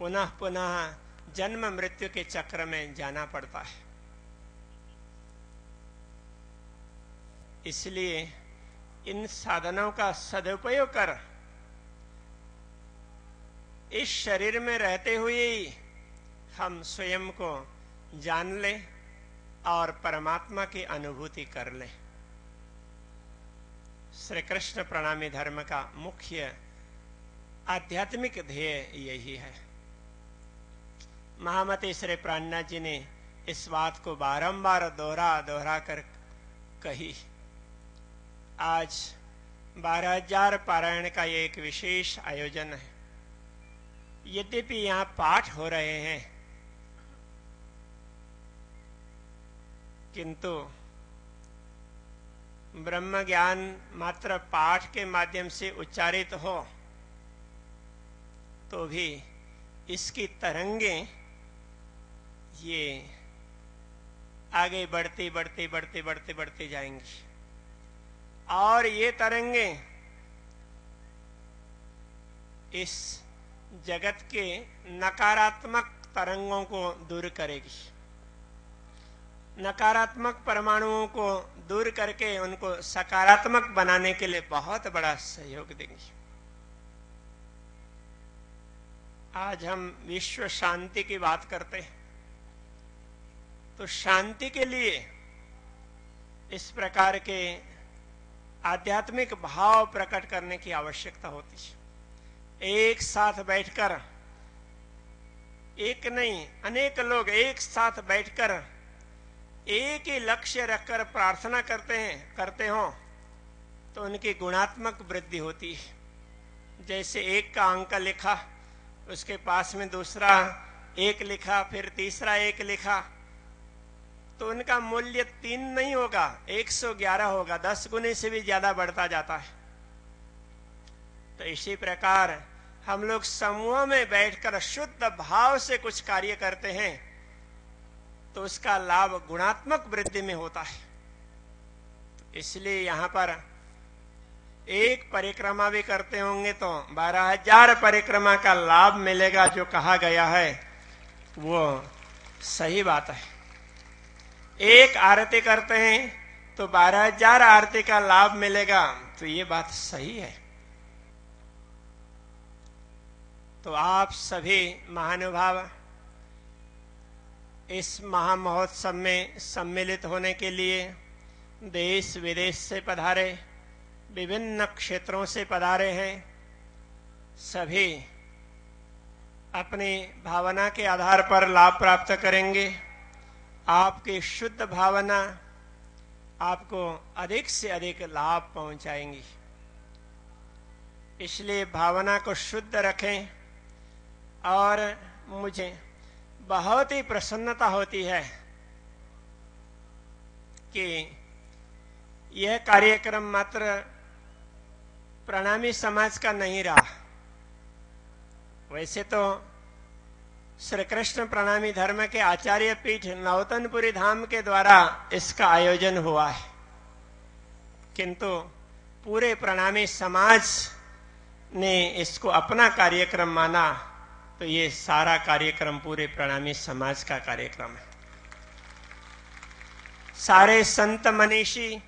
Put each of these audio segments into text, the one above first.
पुनः पुनः जन्म मृत्यु के चक्र में जाना पड़ता है। इसलिए इन साधनों का सदुपयोग कर इस शरीर में रहते हुए ही हम स्वयं को जान लें और परमात्मा की अनुभूति कर लें। श्री कृष्ण प्रणामी धर्म का मुख्य आध्यात्मिक ध्येय यही है। महामती श्री प्राणनाथ जी ने इस बात को बारंबार दोहरा कर कही। आज 12,000 पारायण का ये एक विशेष आयोजन है। यद्यपि यहाँ पाठ हो रहे हैं, किंतु ब्रह्म ज्ञान मात्र पाठ के माध्यम से उच्चारित हो तो भी इसकी तरंगें ये आगे बढ़ती जाएंगी और ये तरंगें इस जगत के नकारात्मक तरंगों को दूर करेगी। नकारात्मक परमाणुओं को दूर करके उनको सकारात्मक बनाने के लिए बहुत बड़ा सहयोग देंगी। आज हम विश्व शांति की बात करते हैं, तो शांति के लिए इस प्रकार के आध्यात्मिक भाव प्रकट करने की आवश्यकता होती है। एक साथ बैठकर, एक नहीं अनेक लोग एक साथ बैठकर एक ही लक्ष्य रखकर प्रार्थना करते हो तो उनकी गुणात्मक वृद्धि होती है। जैसे एक का अंक लिखा, उसके पास में दूसरा एक लिखा, फिर तीसरा एक लिखा, तो उनका मूल्य 3 नहीं होगा, 111 होगा, 10 गुने से भी ज्यादा बढ़ता जाता है। तो इसी प्रकार हम लोग समूह में बैठकर शुद्ध भाव से कुछ कार्य करते हैं तो उसका लाभ गुणात्मक वृद्धि में होता है। इसलिए यहाँ पर एक परिक्रमा भी करते होंगे तो 12,000 परिक्रमा का लाभ मिलेगा, जो कहा गया है वो सही बात है। एक आरती करते हैं तो 12,000 आरती का लाभ मिलेगा, तो ये बात सही है। तो आप सभी महानुभाव इस महामहोत्सव में सम्मिलित होने के लिए देश विदेश से पधारे, विभिन्न क्षेत्रों से पधारे हैं। सभी अपनी भावना के आधार पर लाभ प्राप्त करेंगे। आपकी शुद्ध भावना आपको अधिक से अधिक लाभ पहुंचाएंगी। इसलिए भावना को शुद्ध रखें। और मुझे बहुत ही प्रसन्नता होती है कि यह कार्यक्रम मात्र प्रणामी समाज का नहीं रहा। वैसे तो श्री कृष्ण प्रणामी धर्म के आचार्य पीठ नौतनपुरी धाम के द्वारा इसका आयोजन हुआ है, किंतु पूरे प्रणामी समाज ने इसको अपना कार्यक्रम माना, तो ये सारा कार्यक्रम पूरे प्रणामी समाज का कार्यक्रम है। सारे संत मनीषी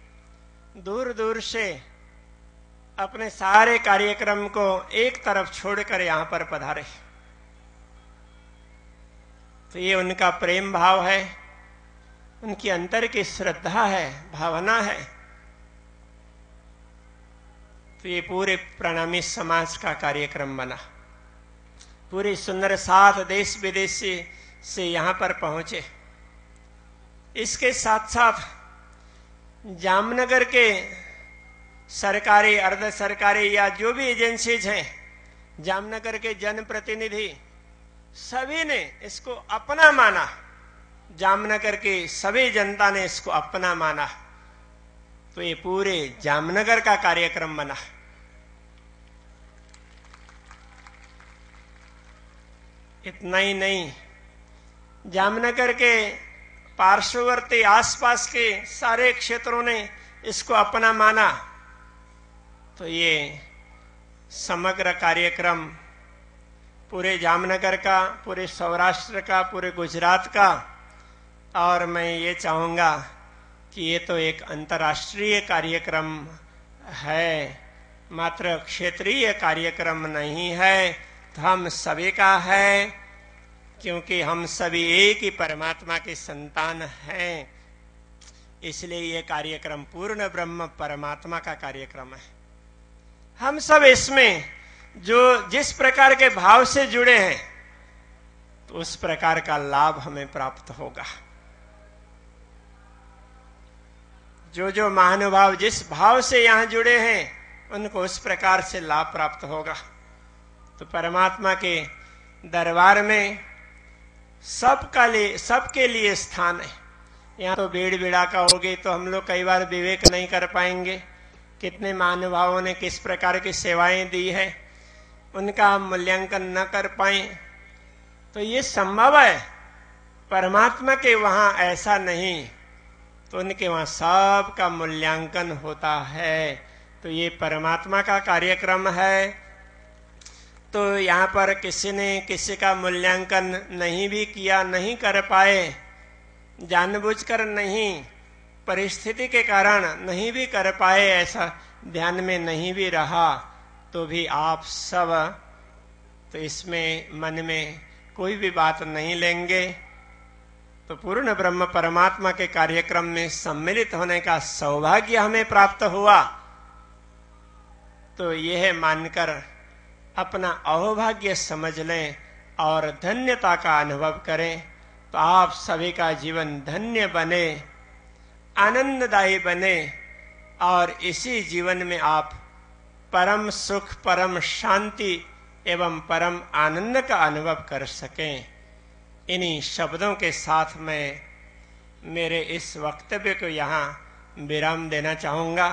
दूर दूर से अपने सारे कार्यक्रम को एक तरफ छोड़कर यहां पर पधारे, तो ये उनका प्रेम भाव है, उनकी अंतर की श्रद्धा है, भावना है। तो ये पूरे प्रणामी समाज का कार्यक्रम बना। पूरी सुंदर 7 देश विदेश से यहां पर पहुंचे। इसके साथ साथ जामनगर के सरकारी, अर्ध सरकारी या जो भी एजेंसीज हैं, जामनगर के जनप्रतिनिधि सभी ने इसको अपना माना। जामनगर की सभी जनता ने इसको अपना माना, तो ये पूरे जामनगर का कार्यक्रम बना। इतना ही नहीं, जामनगर के पार्श्ववर्ती आसपास के सारे क्षेत्रों ने इसको अपना माना, तो ये समग्र कार्यक्रम पूरे जामनगर का, पूरे सौराष्ट्र का, पूरे गुजरात का, और मैं ये चाहूँगा कि ये तो एक अंतर्राष्ट्रीय कार्यक्रम है, मात्र क्षेत्रीय कार्यक्रम नहीं है, तो हम सभी का है, क्योंकि हम सभी एक ही परमात्मा के संतान हैं। इसलिए ये कार्यक्रम पूर्ण ब्रह्म परमात्मा का कार्यक्रम है। हम सब इसमें जो जिस प्रकार के भाव से जुड़े हैं, तो उस प्रकार का लाभ हमें प्राप्त होगा। जो जो महानुभाव जिस भाव से यहां जुड़े हैं, उनको उस प्रकार से लाभ प्राप्त होगा। तो परमात्मा के दरबार में सबके लिए स्थान है। यहाँ तो भीड़ भीड़ा का होगी तो हम लोग कई बार विवेक नहीं कर पाएंगे, कितने महानुभावों ने किस प्रकार की सेवाएं दी है, उनका हम मूल्यांकन न कर पाए। तो ये संभव है, परमात्मा के वहां ऐसा नहीं, तो उनके वहां सब का मूल्यांकन होता है। तो ये परमात्मा का कार्यक्रम है। तो यहाँ पर किसी ने किसी का मूल्यांकन नहीं भी किया, नहीं कर पाए, जानबूझकर नहीं, परिस्थिति के कारण नहीं भी कर पाए, ऐसा ध्यान में नहीं भी रहा, तो भी आप सब तो इसमें मन में कोई भी बात नहीं लेंगे। तो पूर्ण ब्रह्म परमात्मा के कार्यक्रम में सम्मिलित होने का सौभाग्य हमें प्राप्त हुआ, तो यह मानकर अपना अहोभाग्य समझ लें और धन्यता का अनुभव करें। तो आप सभी का जीवन धन्य बने, आनंददायी बने, और इसी जीवन में आप परम सुख, परम शांति एवं परम आनंद का अनुभव कर सकें। इन्हीं शब्दों के साथ मैं मेरे इस वक्तव्य को यहाँ विराम देना चाहूँगा।